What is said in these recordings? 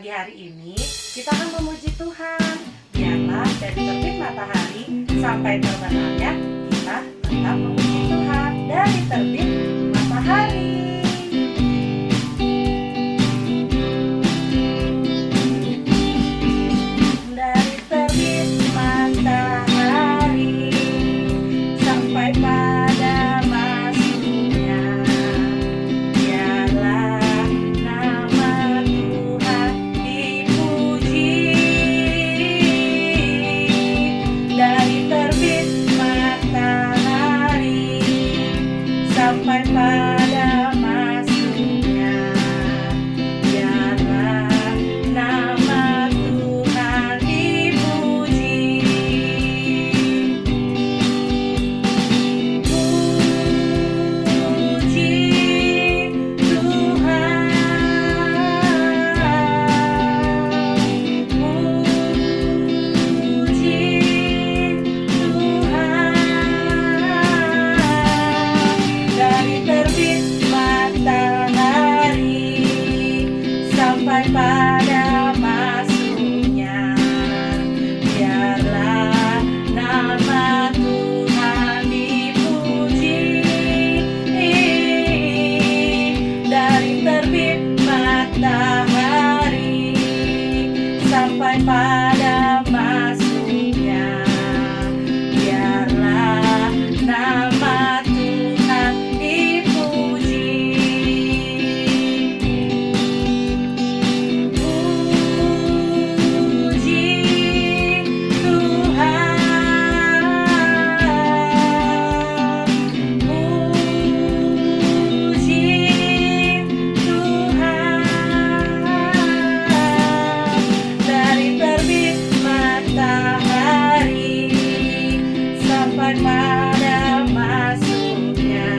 pagi hari ini kita akan memuji Tuhan. Biarlah dari terbit matahari sampai terbenamnya kita tetap memuji Tuhan. Dari terbit matahari. Dari terbit matahari sampai pada masuknya, biarlah nama Tuhan dipuji. Dari terbit matahari sampai pada masuknya, biarlah nama Tuhan dipuji. Puji Tuhan, puji Tuhan. Dari terbit matahari sampai pada masuknya, biarlah nama Tuhan dipuji. Dari terbit matahari sampai pada masuknya, biarlah nama Tuhan dipuji. Puji Tuhan, puji Tuhan. Dari terbit matahari sampai pada masuknya,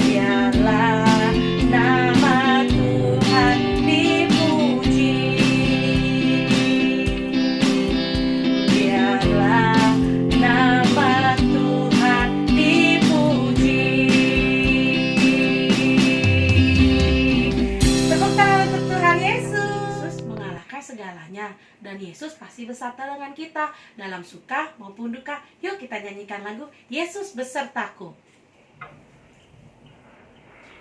biarlah nama Tuhan dipuji. Biarlah nama Tuhan dipuji. Tepuk tangan untuk Tuhan Yesus. Mengalahkan segalanya, dan Yesus pasti beserta dengan kita dalam suka maupun duka. Yuk kita nyanyikan lagu Yesus Besertaku.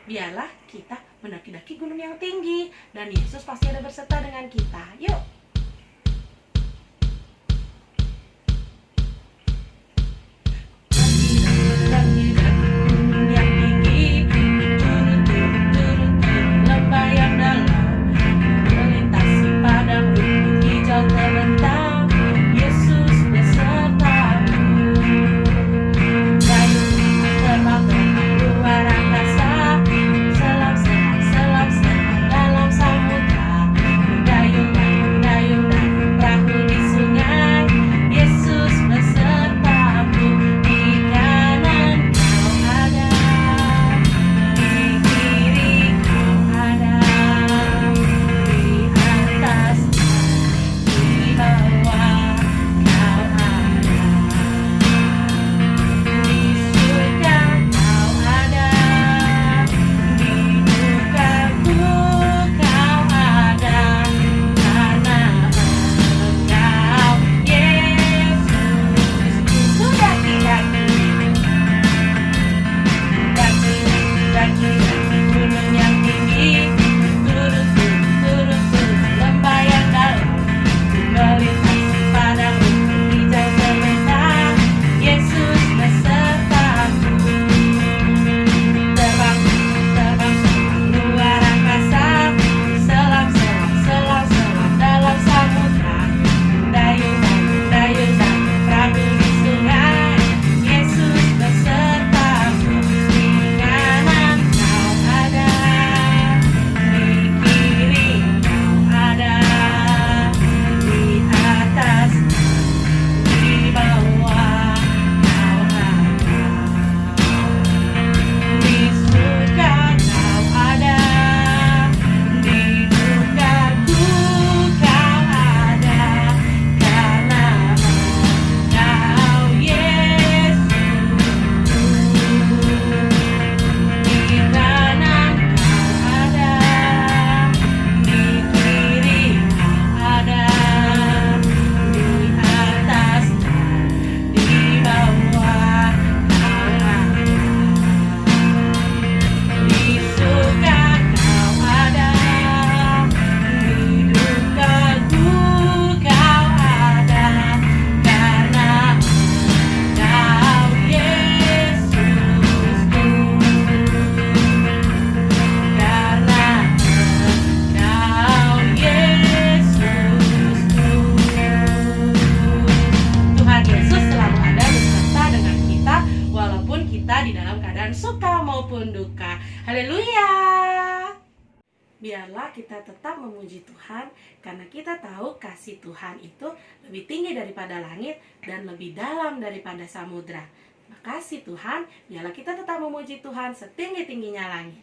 Biarlah kita mendaki-daki gunung yang tinggi, dan Yesus pasti ada berserta dengan kita. Yuk. Gunung yang tinggi, turun, lembah yang dalam, melintasi padang rumput hijau terbentang. Yesus besertamu. Gayung terbang luar angkasa, selam-selam dalam samudra. Gayung merasakan suka maupun duka. Haleluya. Biarlah kita tetap memuji Tuhan, karena kita tahu kasih Tuhan itu lebih tinggi daripada langit dan lebih dalam daripada samudra. Terima kasih Tuhan, biarlah kita tetap memuji Tuhan setinggi-tingginya langit.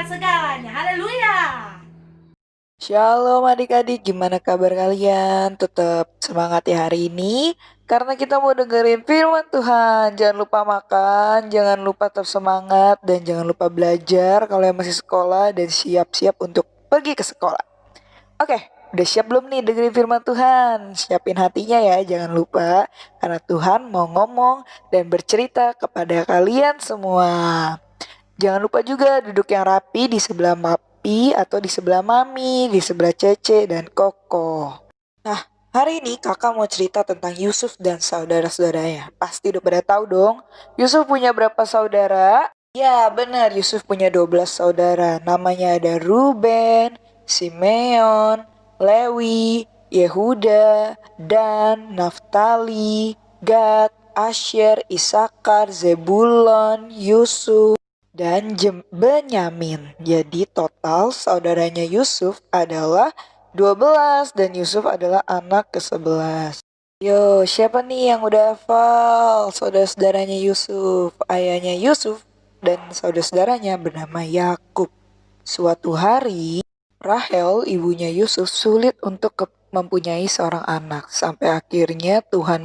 Segalanya. Haleluya. Shalom adik-adik, gimana kabar kalian? Tetap semangat ya hari ini, karena kita mau dengerin firman Tuhan. Jangan lupa makan, jangan lupa tetap semangat, dan jangan lupa belajar kalau yang masih sekolah, dan siap-siap untuk pergi ke sekolah. Oke, udah siap belum nih dengerin firman Tuhan? Siapin hatinya ya, jangan lupa, karena Tuhan mau ngomong dan bercerita kepada kalian semua. Jangan lupa juga duduk yang rapi di sebelah Papi atau di sebelah Mami, di sebelah Cece dan Koko. Nah, hari ini kakak mau cerita tentang Yusuf dan saudara-saudaranya. Pasti udah pada tahu dong, Yusuf punya berapa saudara? Ya benar, Yusuf punya 12 saudara. Namanya ada Ruben, Simeon, Lewi, Yehuda, Dan, Naftali, Gad, Asher, Isakar, Zebulon, Yusuf, dan Benyamin. Jadi total saudaranya Yusuf adalah 12 dan Yusuf adalah anak ke-11. Yo, siapa nih yang udah hafal saudara-saudaranya Yusuf? Ayahnya Yusuf dan saudara-saudaranya bernama Yakub. Suatu hari, Rahel, ibunya Yusuf, sulit untuk mempunyai seorang anak. Sampai akhirnya Tuhan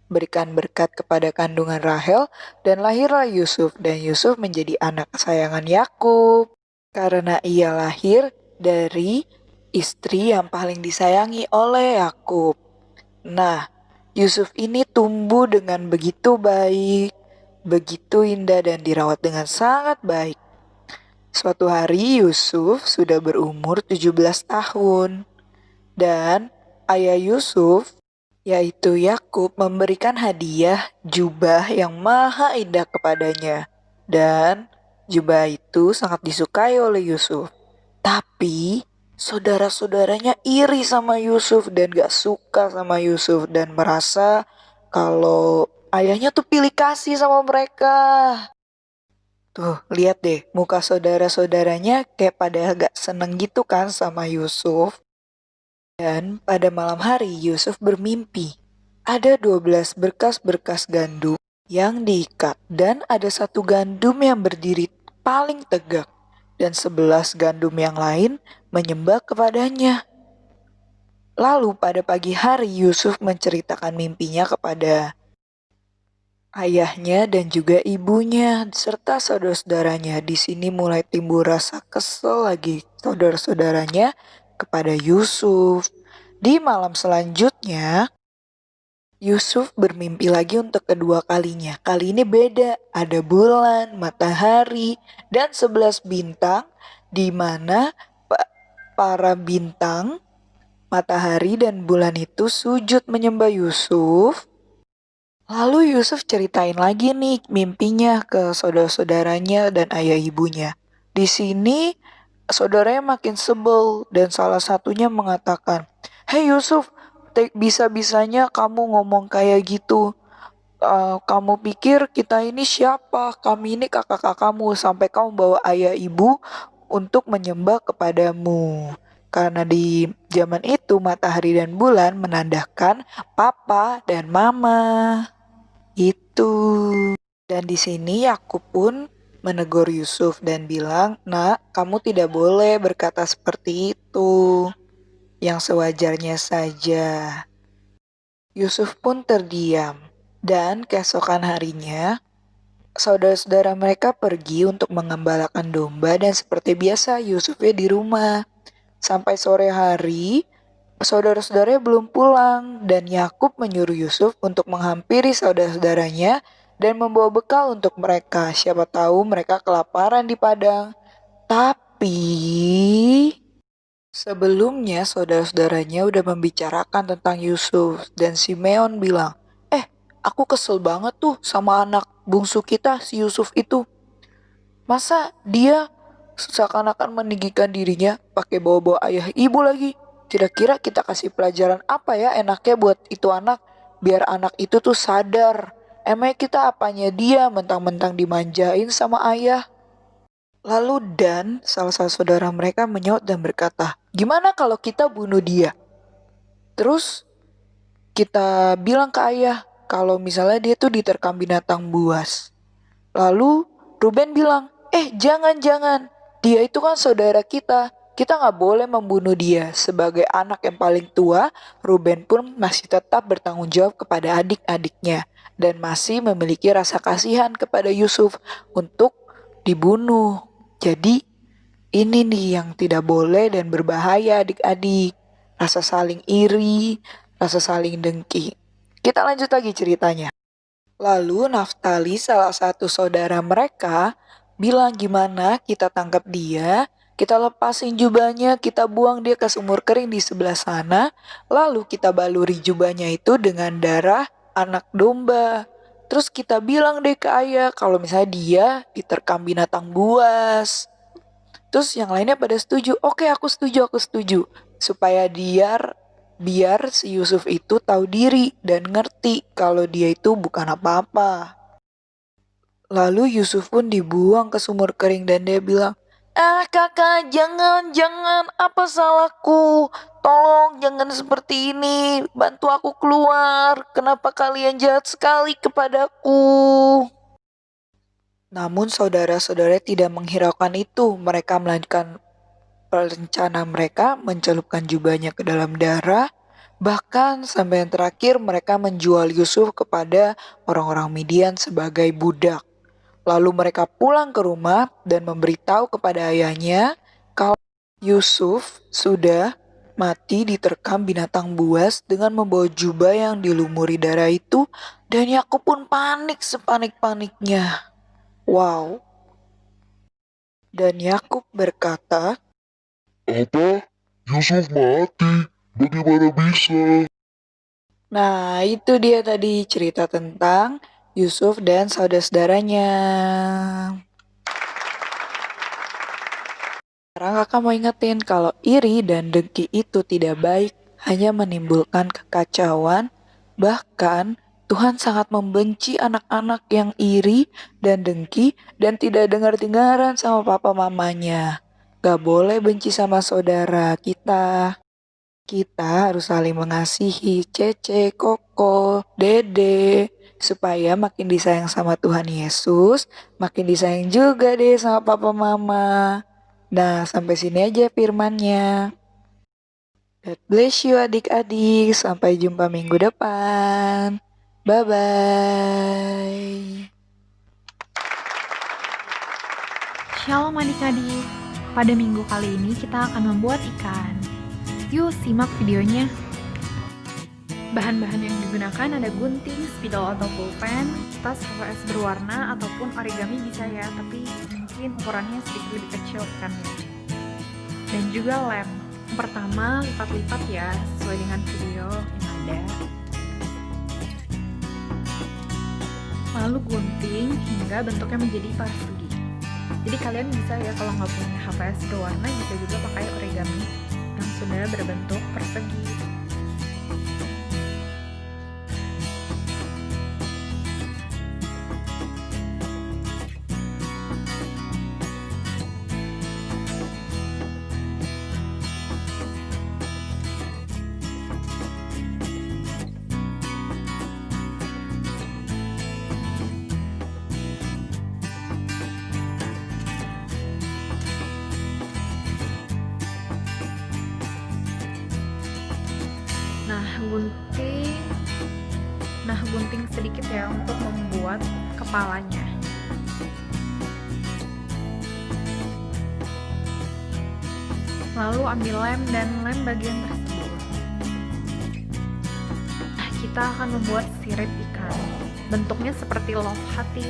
berikan berkat kepada kandungan Rahel dan lahirlah Yusuf, dan Yusuf menjadi anak kesayangan Yakub karena ia lahir dari istri yang paling disayangi oleh Yakub. Nah, Yusuf ini tumbuh dengan begitu baik, begitu indah dan dirawat dengan sangat baik. Suatu hari Yusuf sudah berumur 17 tahun dan ayah Yusuf yaitu Yakub memberikan hadiah jubah yang maha indah kepadanya. Dan jubah itu sangat disukai oleh Yusuf. Tapi saudara-saudaranya iri sama Yusuf dan gak suka sama Yusuf dan merasa kalau ayahnya tuh pilih kasih sama mereka. Tuh, lihat deh, muka saudara-saudaranya kayak pada gak seneng gitu kan sama Yusuf. Dan pada malam hari Yusuf bermimpi. Ada 12 berkas-berkas gandum yang diikat dan ada satu gandum yang berdiri paling tegak dan 11 gandum yang lain menyembah kepadanya. Lalu pada pagi hari Yusuf menceritakan mimpinya kepada ayahnya dan juga ibunya serta saudara-saudaranya. Di sini mulai timbul rasa kesel lagi saudara-saudaranya kepada Yusuf. Di malam selanjutnya, Yusuf bermimpi lagi untuk kedua kalinya. Kali ini beda, ada bulan, matahari, dan 11 bintang di mana para bintang, matahari dan bulan itu sujud menyembah Yusuf. Lalu Yusuf ceritain lagi nih mimpinya ke saudara-saudaranya dan ayah ibunya. Di sini saudaranya makin sebel dan salah satunya mengatakan, "Hei Yusuf, bisa-bisanya kamu ngomong kayak gitu. Kamu pikir kita ini siapa? Kami ini kakak-kakakmu sampai kamu bawa ayah ibu untuk menyembah kepadamu." Karena di zaman itu matahari dan bulan menandakan papa dan mama. Itu. Dan di sini Yakub pun menegur Yusuf dan bilang, "Nak, kamu tidak boleh berkata seperti itu. Yang sewajarnya saja." Yusuf pun terdiam. Dan keesokan harinya, saudara-saudara mereka pergi untuk mengembalakan domba dan seperti biasa Yusufnya di rumah. Sampai sore hari, saudara-saudaranya belum pulang dan Yakub menyuruh Yusuf untuk menghampiri saudara-saudaranya dan membawa bekal untuk mereka. Siapa tahu mereka kelaparan di padang. Tapi sebelumnya saudara-saudaranya udah membicarakan tentang Yusuf dan Simeon bilang, aku kesel banget tuh sama anak bungsu kita si Yusuf itu. Masa dia seakan-akan meninggikan dirinya pakai bawa-bawa ayah ibu lagi. Kira-kira kita kasih pelajaran apa ya enaknya buat itu anak biar anak itu tuh sadar. Emangnya kita apanya dia mentang-mentang dimanjain sama ayah. Lalu Dan, salah satu saudara mereka menyaut dan berkata, "Gimana kalau kita bunuh dia? Terus kita bilang ke ayah kalau misalnya dia tuh diterkam binatang buas." Lalu Ruben bilang, jangan, dia itu kan saudara kita nggak boleh membunuh dia." Sebagai anak yang paling tua, Ruben pun masih tetap bertanggung jawab kepada adik-adiknya dan masih memiliki rasa kasihan kepada Yusuf untuk dibunuh. Jadi ini nih yang tidak boleh dan berbahaya adik-adik. Rasa saling iri, rasa saling dengki. Kita lanjut lagi ceritanya. Lalu Naftali, salah satu saudara mereka, bilang, "Gimana kita tangkap dia, kita lepasin jubahnya, kita buang dia ke sumur kering di sebelah sana, lalu kita baluri jubahnya itu dengan darah anak domba. Terus kita bilang deh ke ayah kalau misalnya dia diterkam binatang buas." Terus yang lainnya pada setuju. "Oke, aku setuju. Supaya biar si Yusuf itu tahu diri dan ngerti kalau dia itu bukan apa-apa." Lalu Yusuf pun dibuang ke sumur kering dan dia bilang, kakak, jangan, apa salahku? Tolong jangan seperti ini, bantu aku keluar. Kenapa kalian jahat sekali kepadaku?" Namun saudara-saudara tidak menghiraukan itu. Mereka melanjutkan rencana mereka mencelupkan jubahnya ke dalam darah. Bahkan sampai yang terakhir mereka menjual Yusuf kepada orang-orang Midian sebagai budak. Lalu mereka pulang ke rumah dan memberitahu kepada ayahnya kalau Yusuf sudah mati diterkam binatang buas dengan membawa jubah yang dilumuri darah itu, dan Yakub pun panik sepanik-paniknya. Wow. Dan Yakub berkata, Apa? Yusuf mati? Bagaimana bisa? nah itu dia tadi cerita tentang Yusuf dan saudara-saudaranya. Sekarang kakak mau ingetin kalau iri dan dengki itu tidak baik, hanya menimbulkan kekacauan. Bahkan Tuhan sangat membenci anak-anak yang iri dan dengki dan tidak dengar-dengaran sama papa mamanya. Gak boleh benci sama saudara kita. Kita harus saling mengasihi Cece, Koko, Dede, supaya makin disayang sama Tuhan Yesus, makin disayang juga deh sama papa mama. Nah, sampai sini aja firmannya. God bless you adik-adik. Sampai jumpa minggu depan. Bye-bye. Shalom adik-adik, pada minggu kali ini kita akan membuat ikan. Yuk simak videonya. Bahan-bahan yang digunakan ada gunting, spidol atau pulpen, tas HVS berwarna, ataupun origami bisa ya, tapi mungkin ukurannya sedikit lebih kecil kan ya. Dan juga lem. Yang pertama, lipat-lipat ya, sesuai dengan video yang ada. Lalu gunting hingga bentuknya menjadi persegi. Jadi kalian bisa ya, kalau nggak punya HVS berwarna, bisa juga pakai origami yang sudah berbentuk persegi. Gunting sedikit ya untuk membuat kepalanya. Lalu ambil lem dan lem bagian tersebut. Kita akan membuat sirip ikan. Bentuknya seperti love hati.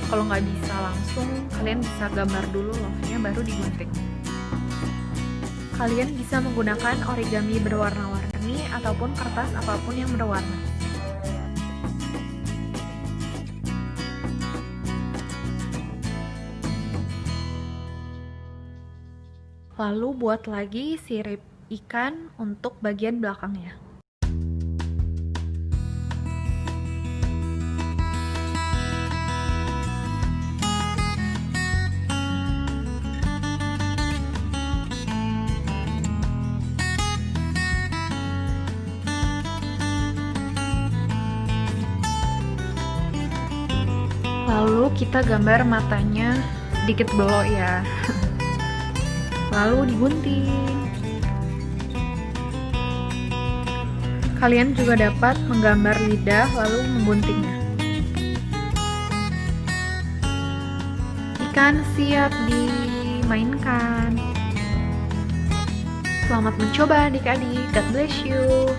Kalau nggak bisa langsung, kalian bisa gambar dulu love-nya baru digunting. Kalian bisa menggunakan origami berwarna-warni ataupun kertas apapun yang berwarna. Lalu buat lagi sirip ikan untuk bagian belakangnya. Lalu kita gambar matanya sedikit belok ya. Lalu digunting. Kalian juga dapat menggambar lidah lalu mengguntingnya. Ikan siap dimainkan. Selamat mencoba adik-adik. God bless you.